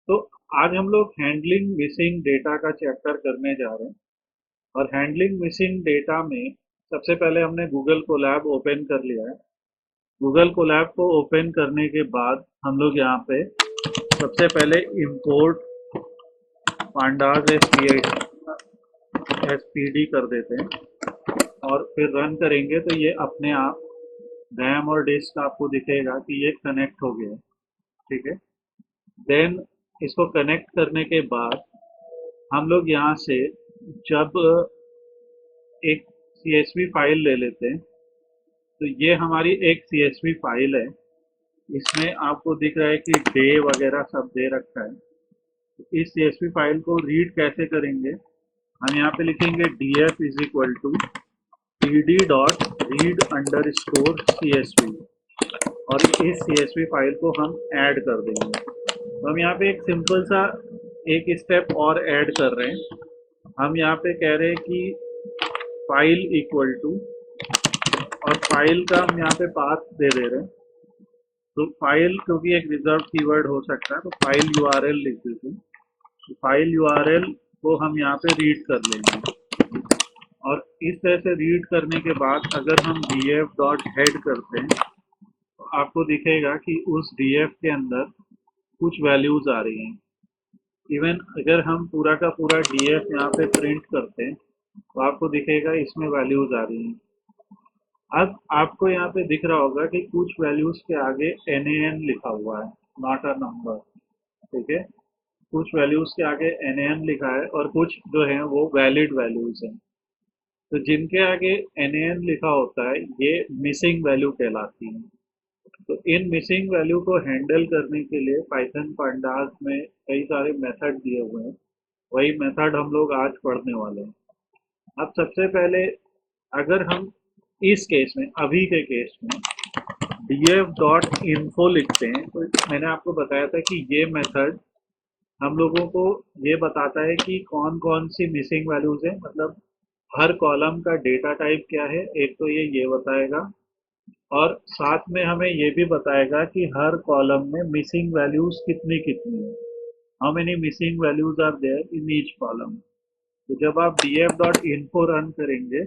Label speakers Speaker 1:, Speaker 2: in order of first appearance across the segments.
Speaker 1: तो आज हम लोग हैंडलिंग मिसिंग डेटा का चैप्टर करने जा रहे हैं। और हैंडलिंग मिसिंग डेटा में सबसे पहले हमने गूगल कोलैब ओपन कर लिया है। गूगल कोलैब को ओपन करने के बाद हम लोग यहाँ पे सबसे पहले इंपोर्ट पांडाज एसपीडी कर देते हैं और फिर रन करेंगे तो ये अपने आप रैम और डिस्क आपको दिखेगा कि ये कनेक्ट हो गया है। ठीक है। देन इसको कनेक्ट करने के बाद हम लोग यहाँ से जब एक CSV फाइल ले लेते हैं तो ये हमारी एक CSV फाइल है। इसमें आपको दिख रहा है कि डे वगैरह सब दे रखा है। तो इस CSV फाइल को रीड कैसे करेंगे, हम यहाँ पे लिखेंगे df is equal to pd dot read underscore CSV और इस CSV फाइल को हम ऐड कर देंगे। तो हम यहाँ पे एक सिंपल सा एक स्टेप और ऐड कर रहे हैं। हम यहाँ पे कह रहे हैं कि फाइल इक्वल टू और फाइल का हम यहाँ पे पाथ दे रहे हैं। तो फाइल क्योंकि एक रिजर्व कीवर्ड हो सकता है तो फाइल URL लिख देते हैं। तो फाइल URL को हम यहाँ पे रीड कर लेंगे और इस तरह से रीड करने के बाद अगर हम df डॉट हेड करते हैं तो आपको दिखेगा कि उस df के अंदर कुछ वैल्यूज आ रही हैं। इवन अगर हम पूरा का पूरा df यहाँ पे प्रिंट करते हैं तो आपको दिखेगा इसमें वैल्यूज आ रही हैं। अब आपको यहाँ पे दिख रहा होगा कि कुछ वैल्यूज के आगे NaN लिखा हुआ है, नॉट अ नंबर। ठीक है। कुछ वैल्यूज के आगे NaN लिखा है और कुछ जो है वो वैलिड वैल्यूज हैं। तो जिनके आगे NaN लिखा होता है ये मिसिंग वैल्यू कहलाती है। तो इन मिसिंग वैल्यू को हैंडल करने के लिए पाइथन पांडास में कई सारे मेथड दिए हुए हैं। वही मेथड हम लोग आज पढ़ने वाले हैं। अब सबसे पहले अगर हम इस केस में अभी के केस में df डॉट इन्फो लिखते हैं तो मैंने आपको बताया था कि ये मेथड हम लोगों को ये बताता है कि कौन कौन सी मिसिंग वैल्यूज हैं, मतलब हर कॉलम का डेटा टाइप क्या है। एक तो ये बताएगा और साथ में हमें ये भी बताएगा कि हर कॉलम में मिसिंग वैल्यूज कितनी कितनी है, how many missing values are there in each column. तो जब आप df डॉट इन्फो रन करेंगे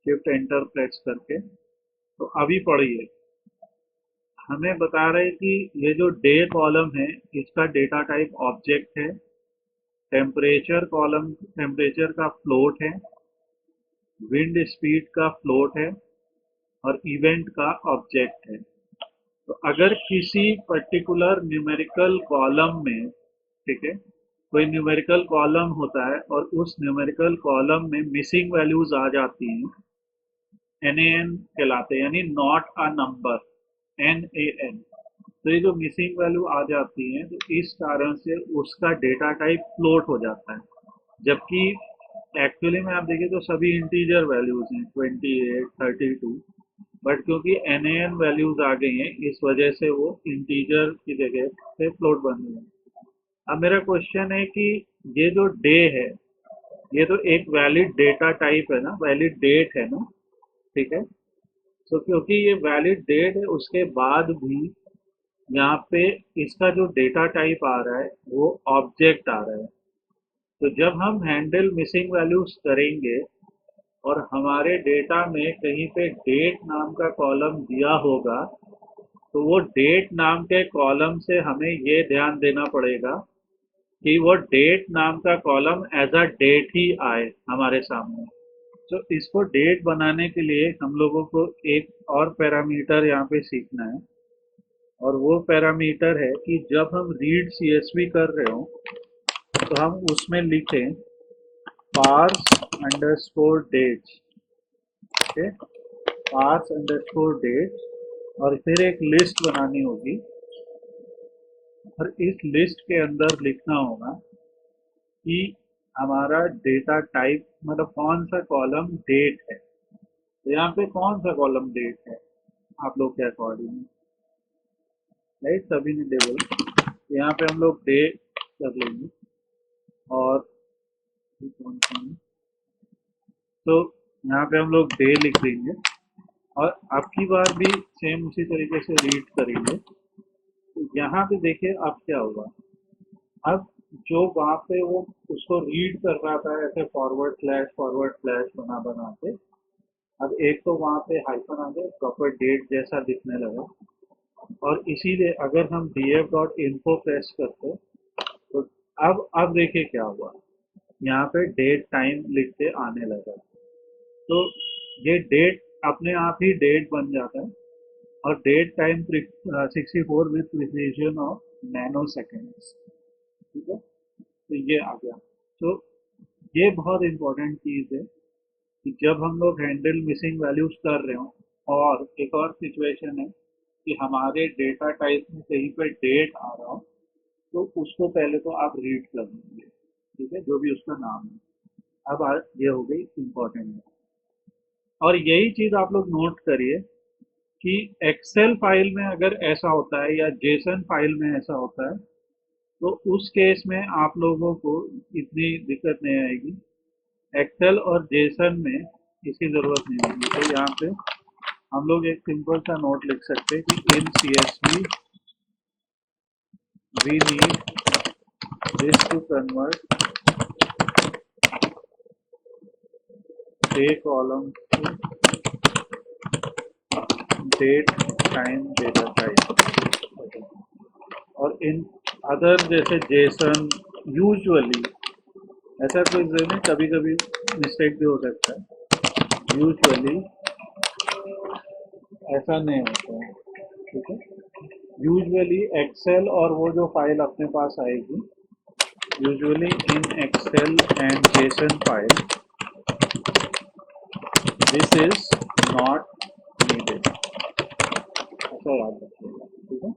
Speaker 1: शिफ्ट एंटर प्रेस करके तो अभी पढ़िए हमें बता रहे कि ये जो डे कॉलम है इसका डेटा टाइप ऑब्जेक्ट है। टेम्परेचर कॉलम टेम्परेचर का फ्लोट है। विंड स्पीड का फ्लोट है और इवेंट का ऑब्जेक्ट है। तो अगर किसी पर्टिकुलर न्यूमेरिकल कॉलम में, ठीक है, कोई न्यूमेरिकल कॉलम होता है और उस न्यूमेरिकल कॉलम में मिसिंग वैल्यूज आ जाती हैं, NaN कहलाते हैं, यानी नॉट अ नंबर, NaN। तो ये जो मिसिंग वैल्यू आ जाती है तो इस कारण से उसका डेटा टाइप फ्लोट हो जाता है। जबकि एक्चुअली में आप देखिए तो सभी इंटीजर वैल्यूज हैं 28 32, बट क्योंकि NaN वैल्यूज आ गई हैं इस वजह से वो इंटीजर की जगह पे फ्लोट बन गए हैं। अब मेरा क्वेश्चन है कि ये जो डे है ये तो एक वैलिड डेटा टाइप है ना, वैलिड डेट है ना। ठीक है। तो क्योंकि ये वैलिड डेट है उसके बाद भी यहाँ पे इसका जो डेटा टाइप आ रहा है वो ऑब्जेक्ट आ रहा है। तो जब हम हैंडल मिसिंग वैल्यूज करेंगे और हमारे डेटा में कहीं पे डेट नाम का कॉलम दिया होगा तो वो डेट नाम के कॉलम से हमें ये ध्यान देना पड़ेगा कि वो डेट नाम का कॉलम एज अ डेट ही आए हमारे सामने। तो इसको डेट बनाने के लिए हम लोगों को एक और पैरामीटर यहाँ पे सीखना है और वो पैरामीटर है कि जब हम रीड CSV कर रहे हो तो हम उसमें लिखें parse underscore date. Okay, parse underscore date और फिर एक लिस्ट बनानी होगी और इस लिस्ट के अंदर लिखना होगा कि हमारा डेटा टाइप मतलब कौन सा कॉलम डेट है। तो यहाँ पे कौन सा कॉलम डेट है आप लोग के अकॉर्डिंग, राइट, सभी ने डे बोला। तो यहाँ पे हम लोग डे कर लेंगे और तो यहाँ पे हम लोग डे लिख देंगे और अब की बार भी सेम उसी तरीके से रीड करेंगे। तो यहाँ पे देखिए अब क्या होगा, अब जो वहाँ पे वो उसको रीड कर रहा था ऐसे फॉरवर्ड स्लैश बना बना के, अब एक तो वहाँ पे हाइफन आ गया, प्रॉपर डेट जैसा दिखने लगा। और इसीलिए अगर हम df डॉट इन्फो प्रेस करते तो अब देखिए क्या हुआ, यहाँ पे डेट टाइम लिख के आने लगा। तो ये डेट अपने आप ही डेट बन जाता है, और date time 64 with precision of nanoseconds. ठीक है, तो ये आ गया। तो ये बहुत इंपॉर्टेंट चीज़ है कि जब हम लोग हैंडल मिसिंग वैल्यूज कर रहे हो, और एक और सिचुएशन है कि हमारे डेटा टाइप में कहीं पे डेट आ रहा हो, तो उसको पहले तो आप रीड कर लेंगे। ठीक है, जो भी उसका नाम है। ये हो गई इम्पोर्टेंट। और यही चीज आप लोग नोट करिए कि एक्सेल फाइल में अगर ऐसा होता है या जेसन फाइल में ऐसा होता है, तो उस केस में आप लोगों को इतनी दिक्कत नहीं आएगी। एक्सेल और जेसन में इसकी जरूरत नहीं होगी। तो यहाँ पे हम लोग एक सिंपल सा नोट लिख सकते हैं कि in CSV we need this to convert the column to date time data type. और इन अदर जैसे जेसन, यूजुअली ऐसा कोई नहीं, कभी कभी मिस्टेक भी हो सकता है, यूजुअली ऐसा नहीं होता है। ठीक है, यूजुअली एक्सेल और वो जो फाइल अपने पास आएगी, usually in Excel and JSON file this is not needed, ऐसा याद रखिएगा। ठीक है,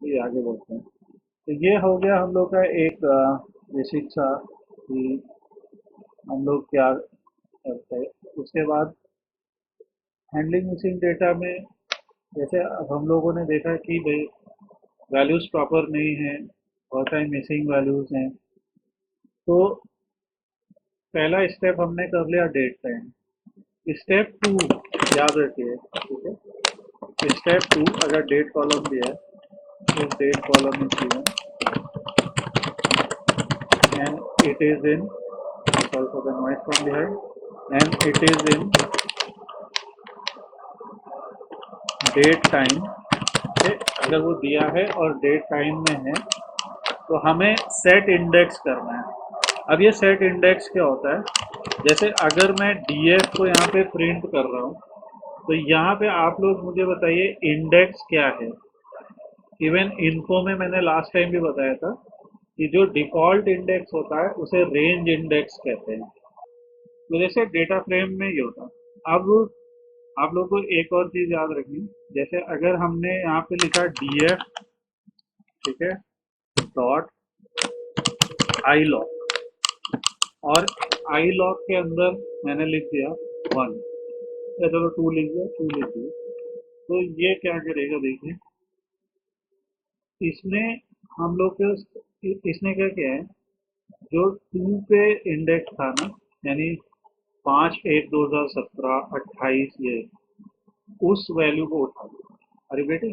Speaker 1: ये आगे बढ़ते हैं। तो ये हो गया हम लोग का एक बेसिक सा कि हम लोग क्या करते हैं। उसके बाद हैंडलिंग मिसिंग डेटा में, जैसे अब हम लोगों ने देखा कि भाई वैल्यूज प्रॉपर नहीं है, बहुत सारी मिसिंग वैल्यूज हैं। तो पहला स्टेप हमने कर लिया डेट टाइम। स्टेप टू याद रखिए। ठीक है, स्टेप टू अगर डेट कॉलम दिया है तो date column is given and it is in, sorry for the noise from behind, and it is in date time. अगर वो दिया है और डेट टाइम में है, तो हमें सेट इंडेक्स करना है। अब ये सेट इंडेक्स क्या होता है, जैसे अगर मैं डीएफ को यहाँ पे प्रिंट कर रहा हूँ, तो यहाँ पे आप लोग मुझे बताइए इंडेक्स क्या है। इवन इन्फो में मैंने लास्ट टाइम भी बताया था कि जो डिफॉल्ट इंडेक्स होता है उसे रेंज इंडेक्स कहते हैं। तो जैसे डेटा फ्रेम में ये होता है। अब आप लोग को एक और चीज याद रखनी, जैसे अगर हमने यहाँ पे लिखा डीएफ, ठीक है, डॉट आई लॉक, और आई लॉक के अंदर मैंने लिख दिया 1, या चलो 2 लिख दिया, 2 लिख दिया। तो ये क्या करेगा देखिए, इसने हम लोग के इसने क्या किया है, जो 2 पे इंडेक्स था ना, यानी 5/1/2017 28, ये उस वैल्यू को उठा दिया। अरे बेटे,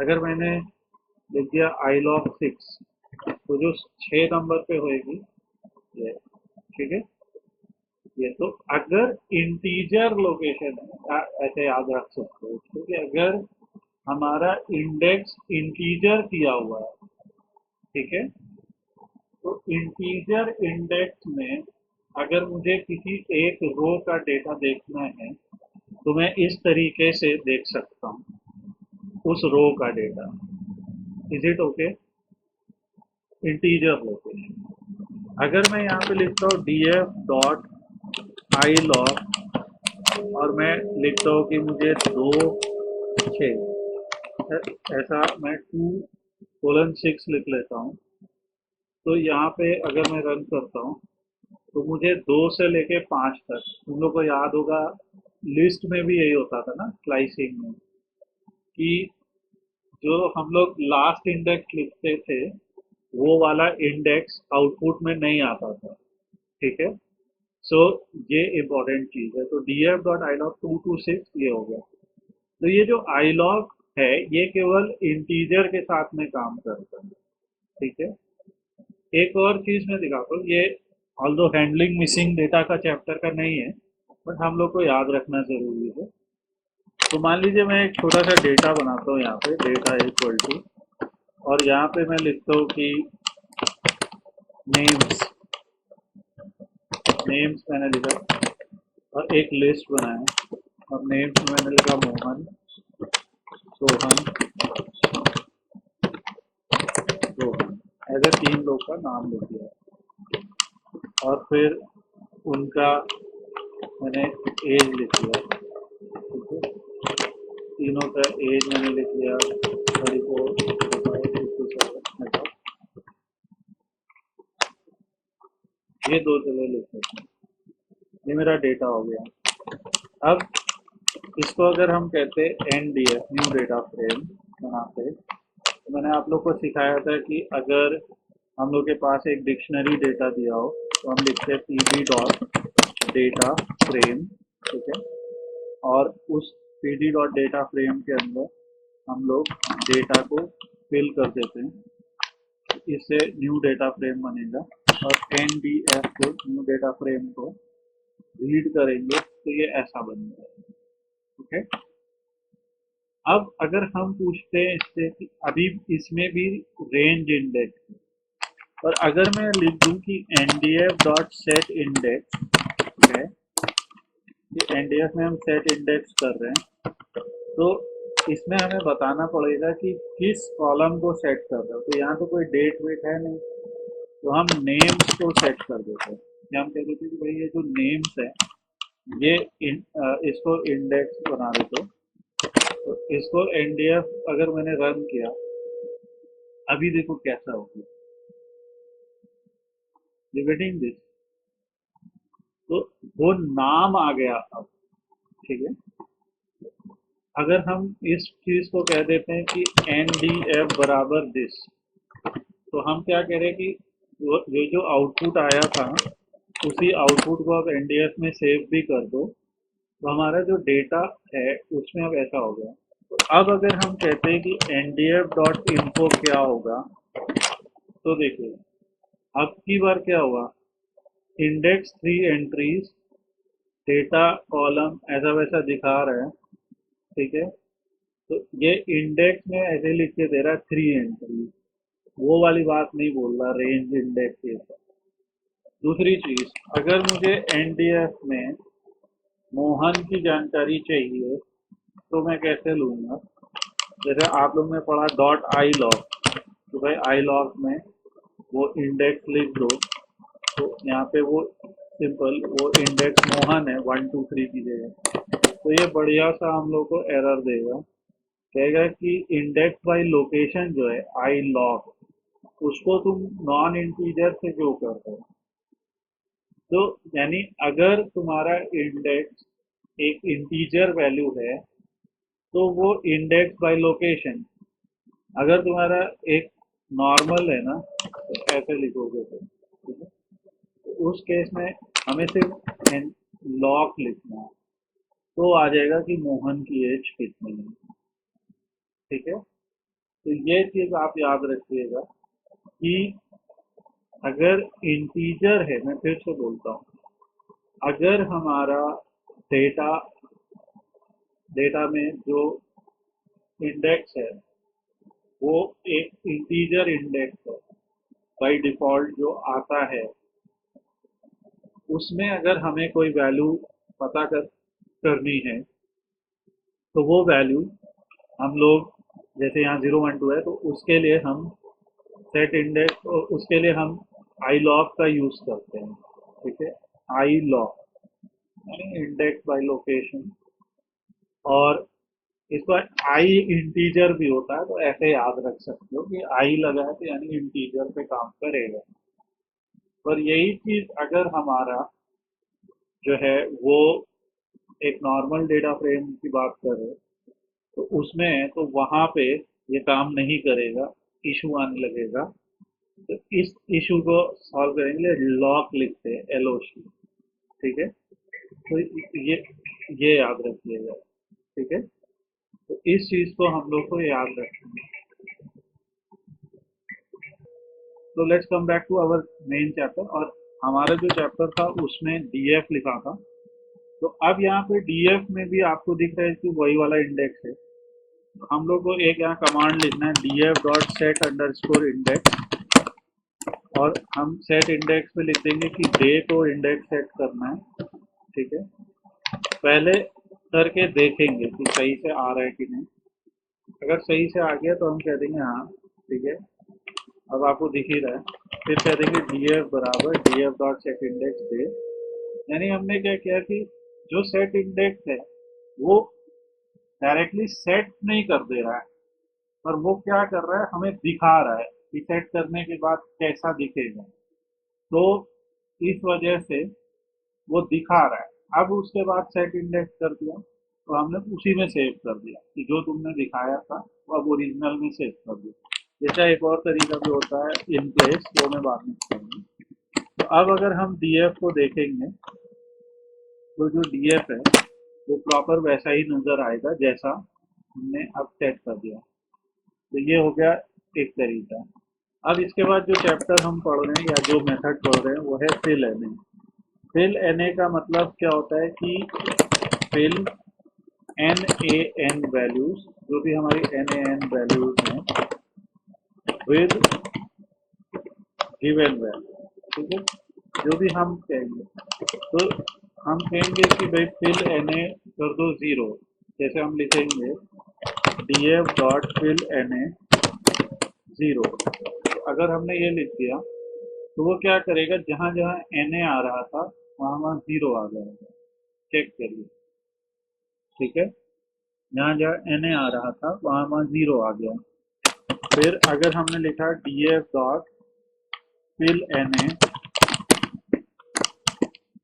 Speaker 1: अगर मैंने लिख दिया आई लॉग 6, तो जो 6 नंबर पे होएगी ये। ठीक है, ये तो अगर इंटीजर लोकेशन है, ऐसे याद रख सकते हो, क्योंकि अगर हमारा इंडेक्स इंटीजर किया हुआ है, ठीक है, तो इंटीजर इंडेक्स में अगर मुझे किसी एक रो का डेटा देखना है, तो मैं इस तरीके से देख सकता हूँ उस रो का data. Is it okay? Integer location. अगर मैं यहाँ पे लिखता हूँ df डॉट आई लॉग, और मैं लिखता हूँ कि मुझे 2 6, ऐसा मैं 2:6 लिख लेता हूँ, तो यहाँ पे अगर मैं रन करता हूँ, तो मुझे 2 से लेके 5 तक, तुम लोग को याद होगा लिस्ट में भी यही होता था ना स्लाइसिंग में, कि जो हम लोग लास्ट इंडेक्स लिखते थे, वो वाला इंडेक्स आउटपुट में नहीं आता था। ठीक है, सो ये इम्पोर्टेंट चीज है। तो df dot I log 2 to 6 ये हो गया। तो ये जो आई लॉग है, ये केवल इंटीजर के साथ में काम करता है। ठीक है, एक और चीज मैं दिखाता हूँ, ये ऑल्दो हैंडलिंग मिसिंग डेटा का चैप्टर का नहीं है, बट हम लोग को याद रखना जरूरी है। तो मान लीजिए मैं एक छोटा सा डेटा बनाता हूँ, यहाँ पे डेटा इक्वल टू, और यहाँ पे मैं लिखता हूँ कि नेम्स, नेम्स मैंने लिखा और एक लिस्ट बनाया, और नेम्स में मैंने लिखा मोहन, सोहन, रोहन, ऐसे 3 लोग का नाम लिख दिया। और फिर उनका मैंने एज लिख लिया, ठीक है, तीनों का एज मैंने लिख लिया 34, 55, 57 ऐसा। ये 2 चले लिख सकते हैं। ये मेरा डेटा हो गया। अब इसको अगर हम कहते हैं NDF, न्यू डेटा फ्रेम बनाते, तो मैंने आप लोग को सिखाया था कि अगर हम लोग के पास एक डिक्शनरी डेटा दिया हो तो हम लिखते हैं pd डॉट डेटा फ्रेम, ठीक है, और उस pd डॉट डेटा फ्रेम के अंदर हम लोग डेटा को फिल कर देते हैं, इससे न्यू डेटा फ्रेम बनेगा। और NDF को, न्यू डेटा फ्रेम को रीड करेंगे तो ये ऐसा बनेगा, ओके। अब अगर हम पूछते हैं इससे कि अभी इसमें भी रेंज इंडेक्स, और अगर मैं लिख दूं कि NDF डॉट सेट इंडेक्स है, ये NDF में हम सेट इंडेक्स कर रहे हैं, तो इसमें हमें बताना पड़ेगा कि किस कॉलम को सेट कर रहे हो। तो यहाँ तो कोई डेट वेट है नहीं, तो हम नेम्स को सेट कर देते हैं। या हम कह देते हैं कि भाई ये जो नेम्स है ये इसको इंडेक्स बना देते हो। तो इसको NDF अगर मैंने रन किया, अभी देखो कैसा हो गया, रिपीटिंग दिस, तो वो नाम आ गया अब, ठीक है। अगर हम इस चीज को कह देते हैं कि NDF बराबर दिस, तो हम क्या कह रहे हैं कि ये जो आउटपुट आया था उसी आउटपुट को आप NDF में सेव भी कर दो, तो हमारा जो डेटा है उसमें अब ऐसा हो गया। तो अब अगर हम कहते हैं कि NDF डॉट इन्फो क्या होगा, तो देखिए अब की बार क्या हुआ, इंडेक्स 3 एंट्रीज, डेटा कॉलम ऐसा वैसा दिखा रहा है, ठीक है। तो ये इंडेक्स में ऐसे लिख के दे रहा है 3 एंट्रीज, वो वाली बात नहीं बोल रहा रेंज इंडेक्स के साथ। दूसरी चीज, अगर मुझे NDF में मोहन की जानकारी चाहिए तो मैं कैसे लूंगा, जैसे आप लोग ने पढ़ा डॉट आई लॉग, तो भाई आई लॉग में वो इंडेक्स लिख दो, तो यहाँ पे वो सिंपल वो इंडेक्स मोहन है 1 2 3 की जगह। तो ये बढ़िया सा हम लोग को एरर देगा, कहेगा कि इंडेक्स बाय लोकेशन जो है आई लॉग, उसको तुम नॉन इंटीजर से क्यों कर रहे हो। तो यानी अगर तुम्हारा इंडेक्स एक इंटीजर वैल्यू है तो वो इंडेक्स बाय लोकेशन, अगर तुम्हारा एक नॉर्मल है ना तो ऐसे लिखोगे तुम, ठीक है। तो उस केस में हमें सिर्फ लॉग लिखना है, तो आ जाएगा कि मोहन की एज कितनी है, ठीक है। तो ये चीज आप याद रखिएगा कि अगर इंटीजर है, मैं फिर से बोलता हूँ, अगर हमारा डेटा डेटा में जो इंडेक्स है वो एक इंटीजर इंडेक्स है बाय डिफॉल्ट जो आता है, उसमें अगर हमें कोई वैल्यू पता करनी है, तो वो वैल्यू हम लोग, जैसे यहाँ 0 1 2 है तो उसके लिए हम सेट इंडेक्स, उसके लिए हम आई लॉग का यूज करते हैं, ठीक है। आई लॉग यानी इंडेक्स बाय लोकेशन, और इसको आई इंटीजर भी होता है, तो ऐसे याद रख सकते हो कि आई लगा है तो यानी इंटीजर पे काम करेगा। पर यही चीज अगर हमारा जो है वो एक नॉर्मल डेटा फ्रेम की बात करें तो उसमें तो वहां पे ये काम नहीं करेगा, इशू आने लगेगा। तो इस इशू को सॉल्व करने के लिए लॉक लिखते हैं, LOC, ठीक है। तो ये याद रखिएगा, ठीक है। तो इस चीज को हम लोग को याद रखना है। तो let's come back to our main chapter. और हमारा जो चैप्टर था उसमें डीएफ लिखा था। तो अब यहाँ पे डीएफ में भी आपको दिख रहा है कि वही वाला इंडेक्स है। तो हम लोग को एक यहाँ कमांड लिखना है DF dot set under score index. और हम सेट इंडेक्स में लिख देंगे कि डे को इंडेक्स सेट करना है। ठीक है, पहले करके देखेंगे कि सही से आ रहा है कि नहीं। अगर सही से आ गया तो हम कह देंगे हाँ ठीक है, अब आपको दिख ही रहा है। फिर कह देंगे डीएफ बराबर DF dot set index day. यानी हमने क्या किया कि जो सेट इंडेक्स है वो डायरेक्टली सेट नहीं कर दे रहा है, पर वो क्या कर रहा है, हमें दिखा रहा है कि सेट करने के बाद कैसा दिखेगा। तो इस वजह से वो दिखा रहा है। अब उसके बाद सेट इंडेक्स कर दिया तो हमने उसी में सेव कर दिया कि जो तुमने दिखाया था वो अब ओरिजिनल में सेव कर दिया। जैसा एक और तरीका भी होता है इन प्लेस, वो मैं बाद में बताऊंगा। तो अब अगर हम डीएफ को देखेंगे तो जो डीएफ है वो प्रॉपर वैसा ही नजर आएगा जैसा हमने अब सेट कर दिया। तो ये हो गया एक तरीका। अब इसके बाद जो चैप्टर हम पढ़ रहे हैं या जो मेथड पढ़ रहे हैं वो है फिल एनए। फिल एनए का मतलब क्या होता है कि fill N A N values, जो भी हमारी एन ए एन वैल्यूज हैं विद गिवन वैल्यू। ठीक है, जो भी हम कहेंगे तो हम कहेंगे कि भाई फिल एन ए कर दो जीरो। जैसे हम लिखेंगे D F dot fill N A zero. तो अगर हमने ये लिख दिया तो वो क्या करेगा, जहां जहां एन ए आ रहा था वहां वहां जीरो आ जाएगा। चेक करिए। ठीक है, जहां जहां एन ए आ रहा था वहां वहां जीरो आ गया। फिर अगर हमने लिखा D F dot fill N A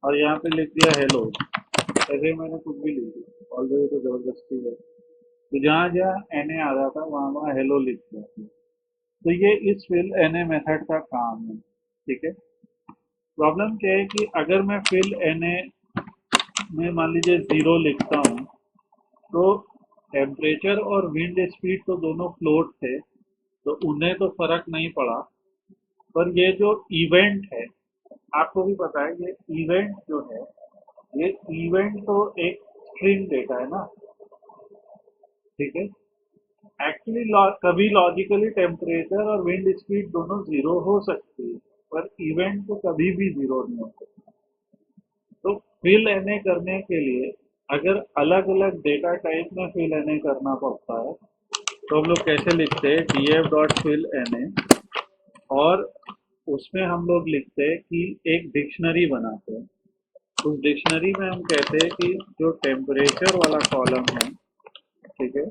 Speaker 1: और यहाँ पे लिख दिया हेलो, ऐसे ही मैंने कुछ भी लिख दिया, ऑलरेडी तो जबरदस्ती है। तो जहाँ जहाँ एन ए आ रहा था वहाँ वहाँ हेलो लिख दिया। तो ये इस फिल एन ए मेथड का काम है। ठीक है, प्रॉब्लम क्या है कि अगर मैं फिल एन ए में मान लीजिए जीरो लिखता हूँ तो टेम्परेचर और विंड स्पीड तो दोनों फ्लोट थे तो उन्हें तो फर्क नहीं पड़ा। पर ये जो इवेंट है, आपको भी पता है ये इवेंट जो है, ये इवेंट तो एक स्ट्रिंग डेटा है ना। ठीक है, एक्चुअली कभी लॉजिकली टेम्परेचर और विंड स्पीड दोनों जीरो हो सकती है, पर इवेंट तो कभी भी जीरो नहीं हो सकता। तो फिल एनए करने के लिए अगर अलग अलग डेटा टाइप में फिल एनए करना पड़ता है तो हम लोग कैसे लिखते हैं D F dot fill NA. और उसमें हम लोग लिखते हैं कि एक डिक्शनरी बनाते हैं। उस डिक्शनरी में हम कहते हैं कि जो टेम्परेचर वाला कॉलम है, ठीक है,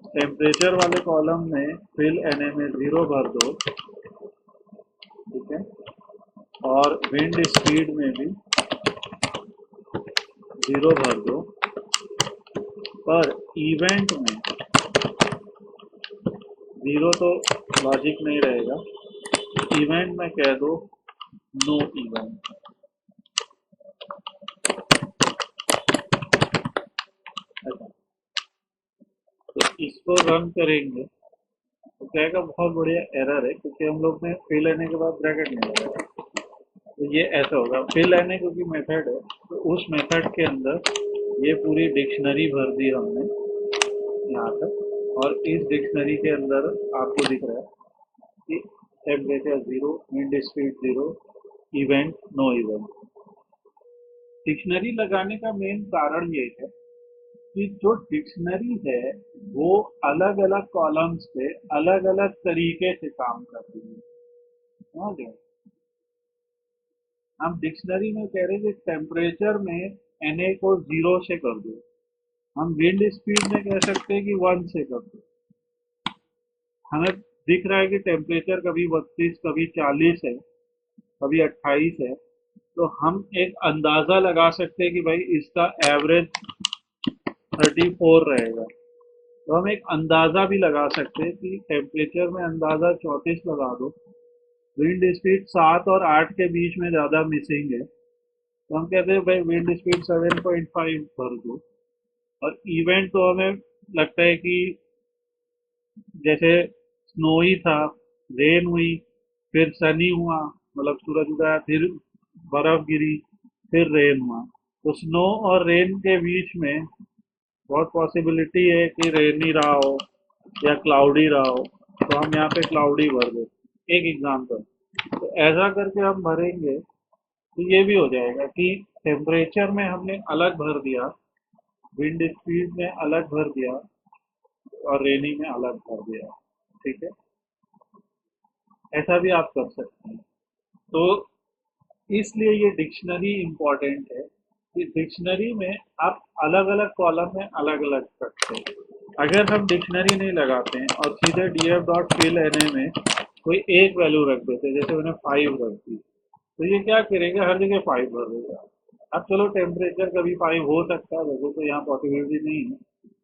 Speaker 1: टेम्परेचर वाले कॉलम में फिल एनए में जीरो भर दो। ठीक है, और विंड स्पीड में भी जीरो भर दो। पर इवेंट में जीरो तो लॉजिक नहीं रहेगा, इवेंट में कह दो नो इवेंट। अच्छा, तो इसको रन करेंगे तो क्या है, बहुत बढ़िया एरर है क्योंकि हम लोग ने फिल लेने के बाद ब्रैकेट नहीं लगाया। तो ये ऐसा होगा, फिल लेने क्योंकि मेथड है तो उस मेथड के अंदर ये पूरी डिक्शनरी भर दी हमने यहाँ तक। और इस डिक्शनरी के अंदर आपको दिख रहा है कि temperature zero, wind speed zero, event no event. Dictionary लगाने का मेन कारण ये है कि जो डिक्शनरी है वो अलग अलग कॉलम्स पे अलग अलग तरीके से काम करती है। समझ गए? हम डिक्शनरी में कह रहे हैं कि टेम्परेचर में एनए को जीरो से कर दो, हम विंड स्पीड में कह सकते हैं कि वन से कर दो। हमें दिख रहा है कि टेम्परेचर कभी 32, कभी 40 है, कभी 28 है, तो हम एक अंदाजा लगा सकते हैं कि भाई इसका एवरेज 34 रहेगा। तो हम एक अंदाजा भी लगा सकते हैं कि टेम्परेचर में अंदाजा 34 लगा दो, विंड स्पीड 7 और 8 के बीच में ज़्यादा मिसिंग है तो हम कहते हैं भाई विंड स्पीड 7.5 भर दो। और इवेंट तो हमें लगता है कि जैसे स्नो ही था, रेन हुई, फिर सनी हुआ, मतलब सूरज उगा, फिर बर्फ गिरी, फिर रेन हुआ। तो स्नो और रेन के बीच में बहुत पॉसिबिलिटी है कि रेन ही रहा हो या क्लाउडी रहा हो, तो हम यहाँ पे क्लाउडी भर दें, एक एग्जाम्पल। तो ऐसा करके हम भरेंगे तो ये भी हो जाएगा कि टेम्परेचर में हमने अलग भर दिया, विंड स्पीड में अलग भर दिया, और रेनी में अलग भर दिया। ठीक है, ऐसा भी आप कर सकते हैं। तो इसलिए ये डिक्शनरी इम्पोर्टेंट है कि डिक्शनरी में आप अलग अलग कॉलम में अलग अलग रखते हैं। अगर हम डिक्शनरी नहीं लगाते हैं और सीधे df डॉट फिल एन में कोई एक वैल्यू रख देते हैं, जैसे मैंने 5 रख दी, तो ये क्या करेगा, हर जगह 5 भर देगा। अब चलो टेम्परेचर कभी 5 हो सकता है, वैसे तो यहाँ पॉसिबिलिटी नहीं है।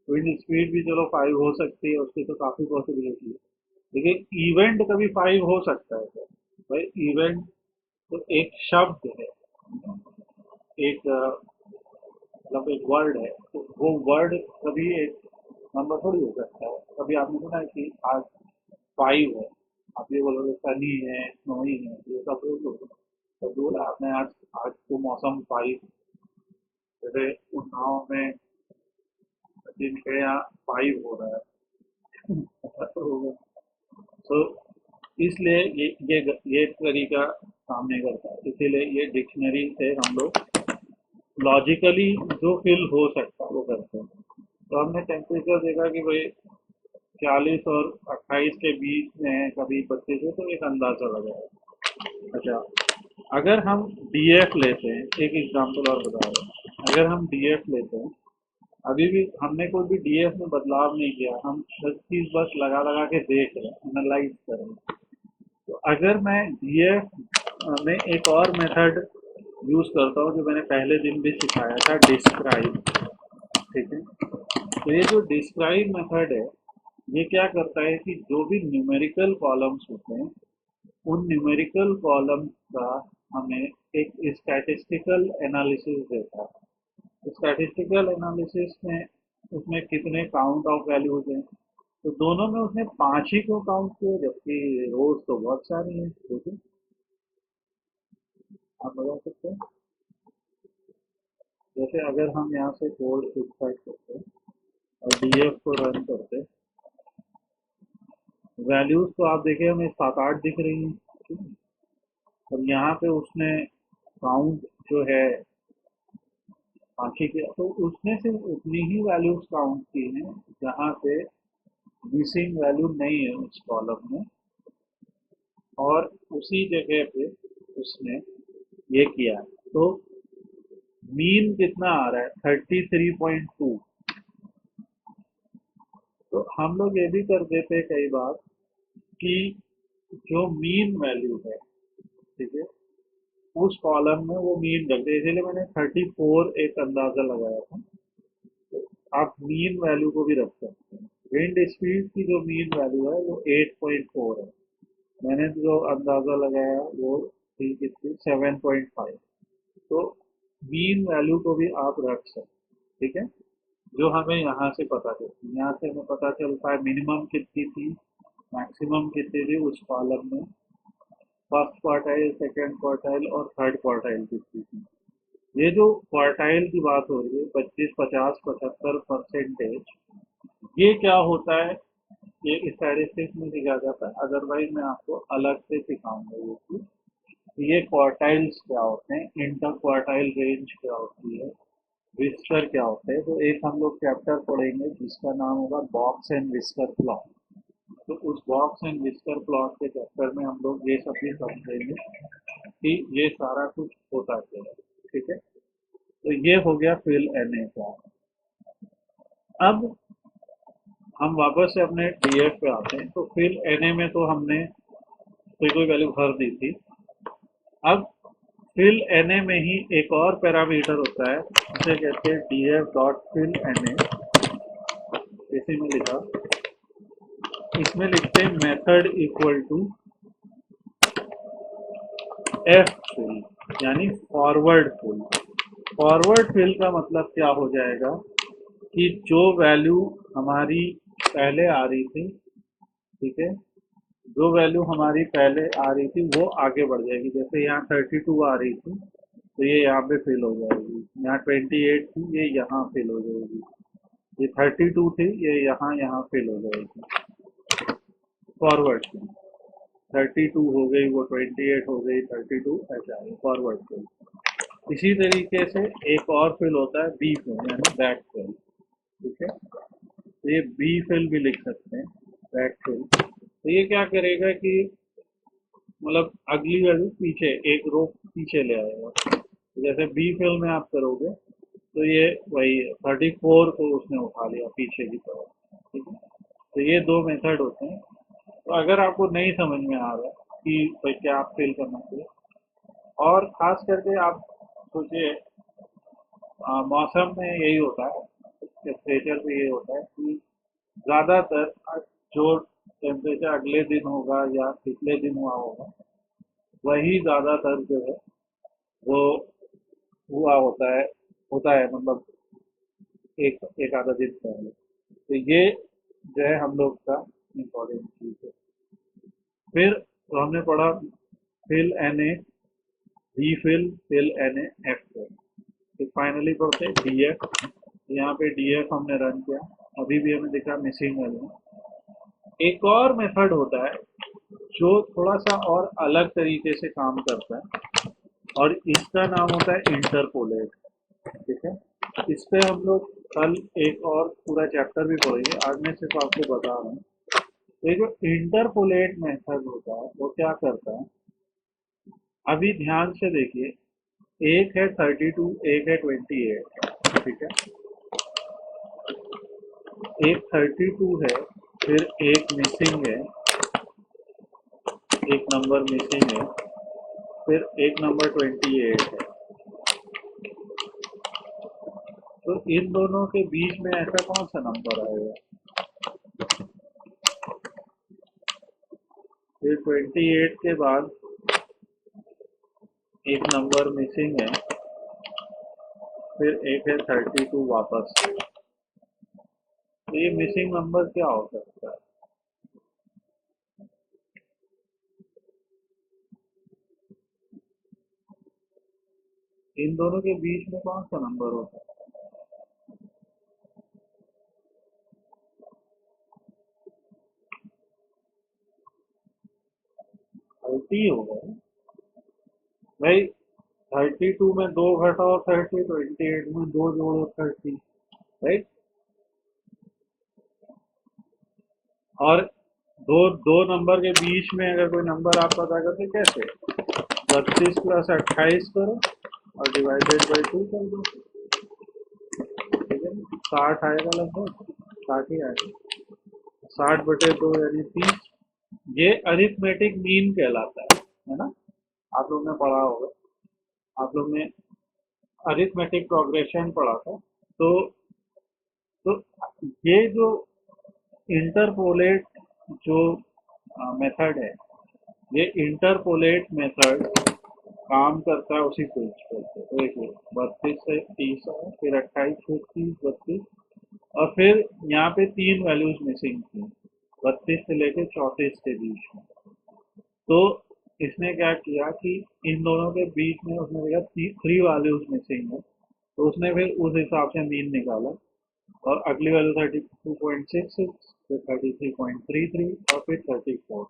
Speaker 1: विंड स्पीड भी चलो 5 हो सकती है, उसकी तो काफ़ी पॉसिबिलिटी है। लेकिन इवेंट कभी 5 हो सकता है क्या? भाई इवेंट तो एक शब्द है, एक मतलब एक वर्ड है, तो वो वर्ड कभी एक नंबर थोड़ी हो सकता है। कभी आपने सुना है कि आज 5 है, आप ये बोलोगे सनी है, स्नोई है, ये सब बोल दो। तो बोला आपने आज, आज तो मौसम 5, जैसे उन्नाव में दिन के यहाँ 5 हो रहा है। ऐसा तो होगा। तो इसलिए ये तरीका काम नहीं करता है। इसीलिए ये डिक्शनरी से हम लोग लॉजिकली जो फिल हो सकता है वो करते हैं। तो हमने टेम्परेचर देखा कि भाई 40 और 28 के बीच में है, कभी 25 है, तो एक अंदाजा लगाया। अच्छा, अगर हम डीएफ लेते हैं, एक एग्जांपल और बता रहे हैं, अगर हम डीएफ लेते हैं, अभी भी हमने कोई भी डीएफ में बदलाव नहीं किया, हम हर चीज बस लगा लगा के देख रहे हैं, एनालाइज कर रहे हैं। तो अगर मैं डीएफ में एक और मेथड यूज करता हूँ जो मैंने पहले दिन भी सिखाया था, डिस्क्राइब। ठीक है, तो ये जो डिस्क्राइब मेथड है, ये क्या करता है कि जो भी न्यूमेरिकल कॉलम्स होते हैं, उन न्यूमेरिकल कॉलम्स का हमें एक स्टैटिस्टिकल एनालिसिस देता है। स्टैटिस्टिकल एनालिसिस में उसमें कितने काउंट ऑफ वैल्यूज हैं, तो दोनों में उसने 5 ही को काउंट किया, जबकि रोज तो बहुत सारी हैं। ठीक है, आप बता सकते हैं। जैसे अगर हम यहाँ से कोड एक्सट्रैक्ट करते हैं और डीएफ को रन करते, वैल्यूज तो आप देखें हमें 7-8 दिख रही हैं। ठीक है? और यहाँ पे उसने काउंट जो है बाकी के, तो उसने सिर्फ उतनी ही वैल्यूज काउंट की हैं जहाँ पे मिसिंग वैल्यू नहीं है उस कॉलम में, और उसी जगह पे उसने ये किया। तो मीन कितना आ रहा है, 33.2। तो हम लोग ये भी कर देते हैं कई बार कि जो मीन वैल्यू है, ठीक है, उस कॉलम में वो मीन रख दे, इसलिए मैंने 34 एक अंदाजा लगाया था। तो आप मीन वैल्यू को भी रख सकते हैं। विंड स्पीड की जो मीन वैल्यू है वो 8.4 है, मैंने जो अंदाजा लगाया वो थी कितनी, 7.5। तो मीन वैल्यू को भी आप रख सकते हैं। ठीक है, जो हमें यहाँ से पता चलती है, यहाँ से हमें पता चलता है मिनिमम कितनी थी, मैक्सिमम कितनी थी उस कॉलम में, फर्स्ट क्वार्टाइल, सेकंड क्वार्टाइल और थर्ड क्वार्टाइल कितनी थी। ये जो क्वार्टाइल की बात हो रही है, 25, 50, 75%, ये क्या होता है, ये स्टैटिस्टिक्स में सीखा जाता है। अदरवाइज मैं आपको अलग से सिखाऊंगा ये चीज, ये क्वार्टाइल्स क्या होते हैं, इंटर क्वार्टाइल रेंज क्या होती है, विस्कर क्या होता है। तो एक हम लोग चैप्टर पढ़ेंगे जिसका नाम होगा बॉक्स एंड विस्कर प्लॉट। तो उस बॉक्स एंड विस्कर प्लॉट के चैप्टर में हम लोग ये सब भी समझेंगे कि ये सारा कुछ होता क्या है। ठीक है, तो ये हो गया फिल एन ए का। अब हम वापस से अपने डीएफ पे आते हैं। तो फिल एन ए में तो हमने कोई वैल्यू भर दी थी। अब फिल एन ए में ही एक और पैरामीटर होता है, उसे कहते हैं DF dot fill N A. इसी में लिखा, इसमें लिखते हैं method equal to F fill, यानी फॉरवर्ड फिल। फॉरवर्ड फिल का मतलब क्या हो जाएगा कि जो वैल्यू हमारी पहले आ रही थी, ठीक है, जो वैल्यू हमारी पहले आ रही थी वो आगे बढ़ जाएगी। जैसे यहाँ 32 आ रही थी तो ये यहाँ पे फिल हो जाएगी, यहाँ 28 थी ये यहाँ फिल हो जाएगी, ये 32 थी ये यहाँ यहाँ फिल हो जाएगी। फॉरवर्ड 32 हो गई, वो 28 हो गई, 32 ऐसा है फॉरवर्ड फिल। इसी तरीके से एक और फिल होता है बी फिल यानी बैक फिल। ठीक है, तो ये बी फिल भी लिख सकते हैं, बैक फिल। तो ये क्या करेगा कि मतलब अगली वैल्यू पीछे एक रो पीछे ले आएगा। तो जैसे बी फिल में आप करोगे तो ये वही 34 को उसने उठा लिया पीछे की तरफ। ठीक है, तो ये दो मेथड होते हैं। तो अगर आपको नहीं समझ में आ रहा कि भाई क्या आप फिल करना चाहिए, और खास करके आप सोचिए मौसम में यही होता है, टेम्परेचर पे ये होता है कि ज़्यादातर जो टेम्परेचर अगले दिन होगा या पिछले दिन हुआ होगा वही ज़्यादातर जो है वो हुआ होता है मतलब एक एक आधा दिन पहले। तो ये जो है हम लोग का इम्पोर्टेंट चीज़ है। फिर तो हमने पढ़ा fill N A, B fill N A, F fill. फिर फाइनली पढ़ते डी एफ। यहाँ पे डी एफ हमने रन किया, अभी भी हमें दिखा मिसिंग वैल्यू। एक और मेथड होता है जो थोड़ा सा और अलग तरीके से काम करता है और इसका नाम होता है इंटरपोलेट। ठीक है, इस पे हम लोग कल एक और पूरा चैप्टर भी पढ़ेंगे, आज मैं सिर्फ आपको बता रहा हूँ। तो ये जो इंटरपोलेट मेथड होता है वो क्या करता है, अभी ध्यान से देखिए, एक है 32, एक है 28। ठीक है, एक 32 है, फिर एक मिसिंग है, एक नंबर मिसिंग है, फिर एक नंबर 28 है। तो इन दोनों के बीच में ऐसा कौन सा नंबर आएगा? फिर 28 के बाद एक नंबर मिसिंग है, फिर एक है 32 वापस। तो ये मिसिंग नंबर क्या हो सकता है? इन दोनों के बीच में कौन सा नंबर होता है? थर्टी होगा भाई। 32 में दो घटाओ 30, 28 में दो जोड़ो 30, राइट। और दो दो नंबर के बीच में अगर कोई नंबर आप पता करते कैसे, 32 प्लस 28 करो और डिवाइडेड बाई 2 कर दो। ठीक है, 60 आएगा लगभग, 60 ही आएगा। 60/2 यानी 30। ये अरिथमेटिक मीन कहलाता है ना। आप लोग ने पढ़ा होगा, आप लोग ने अरिथमेटिक प्रोग्रेशन पढ़ा था। तो तो ये जो इंटरपोलेट जो मेथड है, ये इंटरपोलेट मेथड काम करता है उसी प्रिंसिपल पे। तो देखिए 32 से 30 है, फिर 28 से 30, 32, और फिर यहाँ पे तीन वैल्यूज मिसिंग थी 32 से लेके 34 के बीच में। तो इसने क्या किया कि इन दोनों के बीच में उसने देखा थ्री वैल्यूज मिसिंग है, तो उसने फिर उस हिसाब से मीन निकाला और अगली वैल्यू 32.66, फिर 33.33 और फिर 34।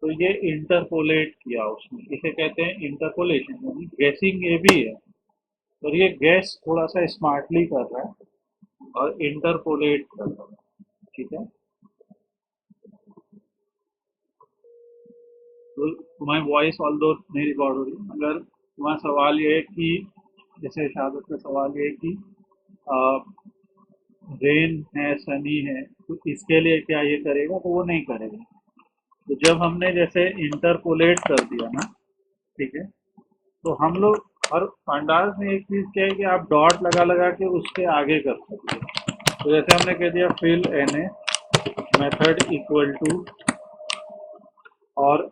Speaker 1: तो ये इंटरपोलेट किया उसने, इसे कहते हैं इंटरपोलेशन, यानी गैसिंग ये भी है और ये गैस थोड़ा सा स्मार्टली कर रहा है और इंटरपोलेट कर रहा है। ठीक है, तो तुम्हारी वॉइस ऑल दो नहीं रिकॉर्ड हो रही, अगर तुम्हारा सवाल ये है कि जैसे शादत का सवाल ये है कि रेन है, सनी है, तो इसके लिए क्या ये करेगा, तो वो नहीं करेगा। तो जब हमने जैसे इंटरपोलेट कर दिया ना, ठीक है, तो हम लोग और पंडास में एक चीज़ क्या है कि आप डॉट लगा लगा के उसके आगे कर सकते हैं। तो जैसे हमने कह दिया fill N A method equal to और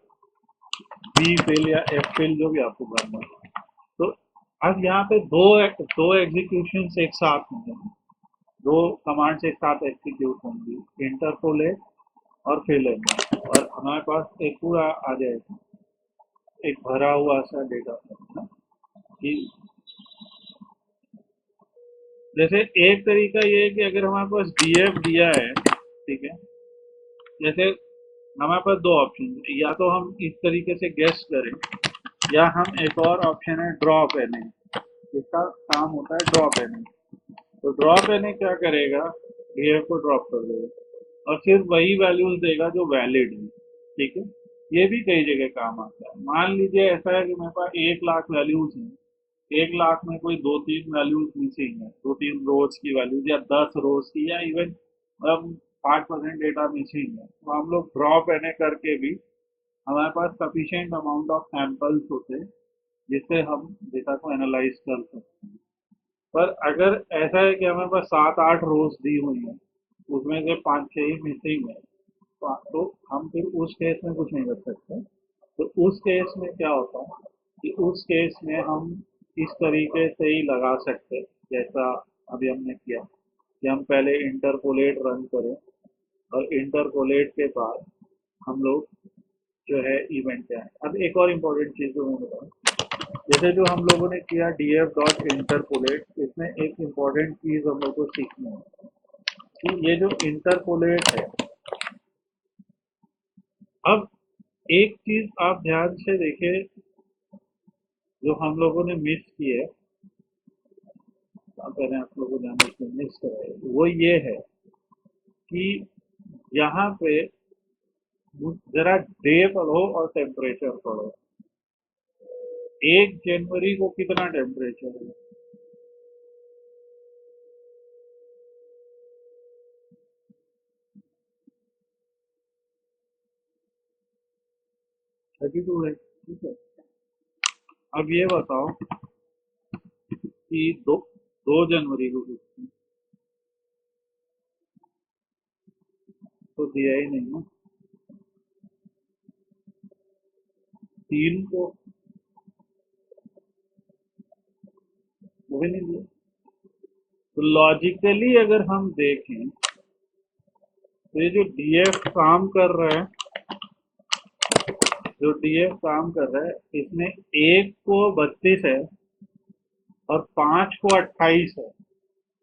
Speaker 1: बी फिल या एफ फिल जो भी आपको करना है। तो अब यहाँ पे दो दो एग्जीक्यूशन एक साथ होंगे, दो कमांड्स एक साथ एग्जीक्यूट होंगी, इंटरपोलेट और फिल एन ए, और हमारे पास एक पूरा आ जाएगा, एक भरा हुआ सा डेटा सेट ना, कि जैसे एक तरीका ये है कि अगर हमारे पास डीएफ दिया है, ठीक है, जैसे हमारे पास दो ऑप्शन है, या तो हम इस तरीके से गेस करें, या हम एक और ऑप्शन है ड्रॉप एन ए, जिसका काम होता है ड्रॉप एन ए। तो ड्रॉप एन ए क्या करेगा, डीएफ को ड्रॉप कर देगा और सिर्फ वही वैल्यूज देगा जो वैलिड है, ठीक है। ये भी कई जगह काम आता है। मान लीजिए ऐसा है कि मेरे पास 1 लाख वैल्यूज हैं, 1 लाख में कोई 2-3 वैल्यूज मिसिंग है, 2-3 रोज की वैल्यूज या 10 रोज की, या इवन 5% डेटा मिसिंग है, तो हम लोग ड्रॉप एन ए करके भी हमारे पास सफिशिएंट अमाउंट ऑफ सैंपल्स होते हैं जिससे हम डेटा को एनालाइज कर सकते हैं। पर अगर ऐसा है कि हमारे पास 7-8 रोज दी हुई है, उसमें से 5-6 ही मिसिंग है, तो हम फिर उस केस में कुछ नहीं कर सकते। तो उस केस में क्या होता है कि उस केस में हम इस तरीके से ही लगा सकते हैं, जैसा अभी हमने किया कि हम पहले इंटरपोलेट रन करें, और इंटरपोलेट के बाद हम लोग जो है इवेंट है। अब एक और इम्पोर्टेंट चीज़ जो मैं बताऊँ, जैसे जो हम लोगों ने किया df.interpolate, इसमें एक इम्पोर्टेंट चीज़ हम लोग को सीखनी है कि ये जो इंटरपोलेट है, अब एक चीज़ आप ध्यान से देखें जो हम लोगों ने मिस की है, मैंने आप लोगों ने मिस करा है, वो ये है कि यहाँ पे जरा डे पढ़ो और टेम्परेचर पढ़ो। 1 जनवरी को कितना टेम्परेचर है? 32 है, ठीक है। अब ये बताओ कि 2 जनवरी को कितना, तो दिया ही नहीं ना। 3 को, वो भी नहीं दिया। तो लॉजिकली अगर हम देखें तो ये जो डीएफ काम कर रहा है, जो डीएफ काम कर रहा है, इसमें 1 को 32 है और 5 को 28 है,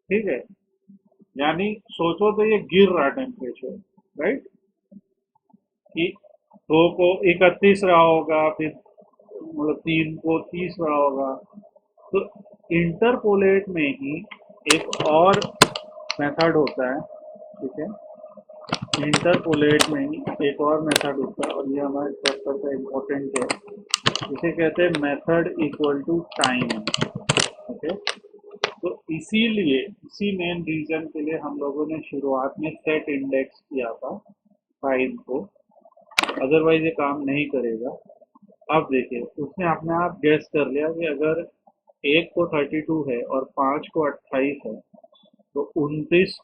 Speaker 1: ठीक है। यानी सोचो तो ये गिर रहा टेम्परेचर, राइट, कि 2 को 31 रहा होगा, फिर मतलब 3 को 30 रहा होगा। तो इंटरपोलेट में ही एक और मेथड होता है, ठीक है। इंटरपोलेट में ही एक और मेथड होता है, और ये हमारे चैप्टर का इम्पोर्टेंट है, इसे कहते हैं method equal to time, okay. तो इसीलिए इसी मेन रीजन के लिए हम लोगों ने शुरुआत में सेट इंडेक्स किया था टाइम को, अदरवाइज ये काम नहीं करेगा। अब देखिए उसने अपने आप गेस कर लिया कि अगर 1 को 32 है और 5 को 28 है, तो 29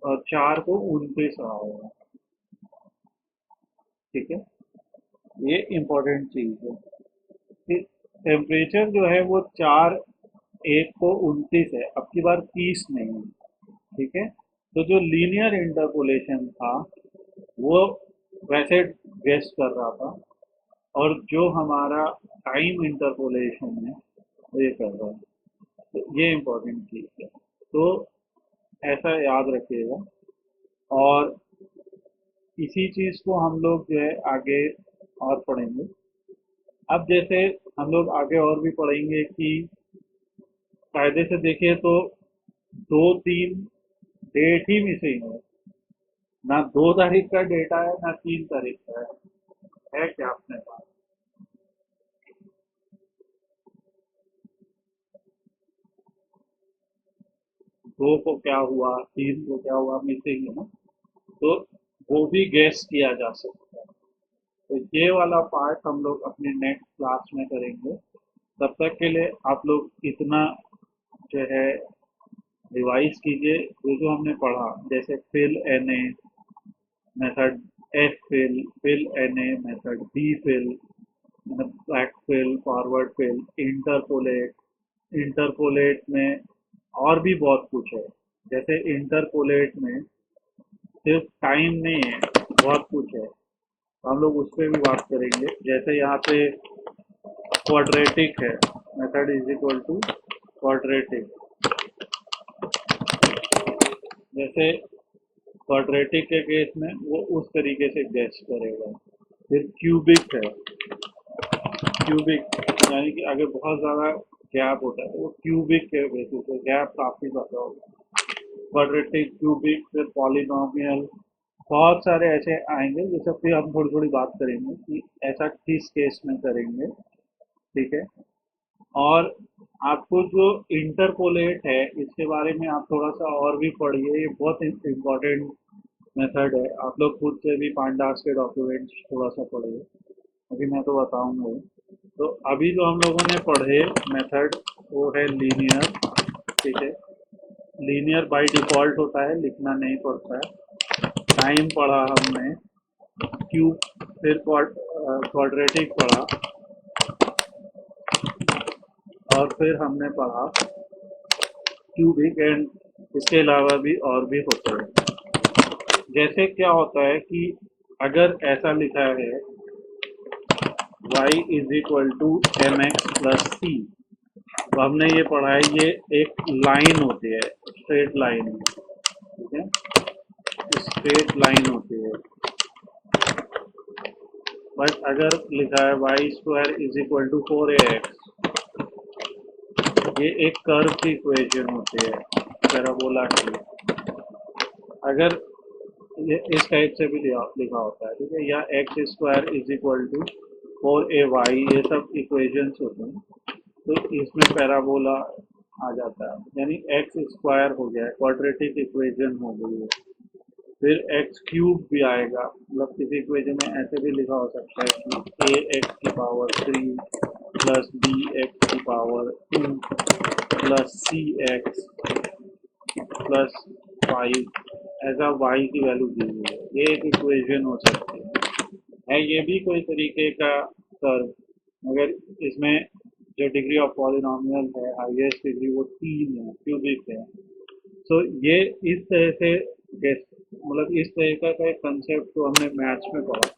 Speaker 1: और 4 को 29 रहा होगा, ठीक है। ये इम्पोर्टेंट चीज है कि टेम्परेचर जो है वो 4, 1 को 29 है, अब की बार 30 नहीं है, ठीक है। तो जो लीनियर इंटरपोलेशन था वो वैसे गेस कर रहा था, और जो हमारा टाइम इंटरपोलेशन है वो ये कर रहा है। तो ये इम्पोर्टेंट चीज़ है, तो ऐसा याद रखिएगा। और इसी चीज़ को हम लोग जो है आगे और पढ़ेंगे। अब जैसे हम लोग आगे और भी पढ़ेंगे कि कायदे से देखिए तो 2-3 डेट ही मिसिंग है, ना 2 तारीख का डेटा है ना 3 तारीख का है क्या अपने पास? 2 को क्या हुआ, 3 को क्या हुआ, मिसिंग है ना। तो वो भी गैस किया जा सकता है। तो ये वाला पार्ट हम लोग अपने नेक्स्ट क्लास में करेंगे। तब तक के लिए आप लोग इतना जो है रिवाइज कीजिए, जो जो हमने पढ़ा, जैसे fill N A method, F fill, fill N A method, B fill, back fill, forward fill, interpolate. Interpolate में और भी बहुत कुछ है, जैसे इंटरपोलेट में सिर्फ टाइम नहीं है, बहुत कुछ है, हम लोग उस पर भी बात करेंगे। जैसे यहाँ पे क्वाड्रेटिक है, method is equal to quadratic. जैसे क्वाड्रेटिक के केस में वो उस तरीके से गेस करेगा। फिर क्यूबिक है, क्यूबिक यानी कि अगर बहुत ज़्यादा गैप होता है तो वो क्यूबिक के बेसिस पे गैप काफ़ी ज़्यादा होगा। क्वाड्रेटिक, क्यूबिक, फिर पॉलिनोमियल, बहुत सारे ऐसे आएंगे। ये सब फिर हम थोड़ी थोड़ी बात करेंगे कि ऐसा किस केस में करेंगे, ठीक है। और आपको जो इंटरपोलेट है इसके बारे में आप थोड़ा सा और भी पढ़िए, ये बहुत इम्पोर्टेंट मेथड है। आप लोग खुद से भी पांडास के डॉक्यूमेंट्स थोड़ा सा पढ़िए, अभी मैं तो बताऊंगा ही। तो अभी जो हम लोगों ने पढ़े मेथड वो है लीनियर, ठीक है। लीनियर बाय डिफॉल्ट होता है, लिखना नहीं पड़ता है। टाइम पढ़ा हमने, क्यूब, फिर क्वाड्रेटिक पढ़ा, और फिर हमने पढ़ा क्यूबिक, एंड इसके अलावा भी और भी होते हैं। जैसे क्या होता है कि अगर ऐसा लिखा है y is equal to M X plus C, तो हमने ये पढ़ा है ये एक लाइन होती है, स्ट्रेट लाइन, ठीक है, स्ट्रेट लाइन होती है। बट अगर लिखा है Y square is equal to 4ax, ये एक कर्व की इक्वेशन होती है पैराबोला की। अगर ये इस टाइप से भी लिखा होता है, ठीक है, या X square is equal to 4ay, ये सब इक्वेशंस होते हैं। तो इसमें पैराबोला आ जाता है, यानी एक्स स्क्वायर हो गया है, क्वाड्रेटिक इक्वेशन हो गई है। फिर एक्स क्यूब भी आएगा, मतलब किसी इक्वेशन में ऐसे भी लिखा हो सकता है कि ए एक्स की पावर 3 प्लस बी एक्स की पावर 2 प्लस सी एक्स प्लस 5, ऐसा वाई की वैल्यू दी हुई है। ये एक इक्वेशन हो सकती है ये भी कोई तरीके का कर्व। मगर इसमें जो डिग्री ऑफ पॉलिनोमियल है, हाईएस्ट डिग्री, वो 3 है, क्यूबिक है। सो ये इस तरह से मतलब इस तरीके का एक कंसेप्ट को हमने मैथ्स में पढ़ा,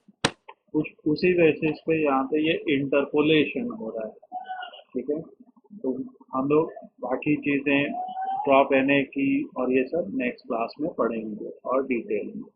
Speaker 1: उसी बेसिस पे यहाँ पे ये इंटरपोलेशन हो रहा है, ठीक है। तो हम लोग बाकी चीज़ें, ड्रॉप एन ए की और ये सब नेक्स्ट क्लास में पढ़ेंगे और डिटेल में।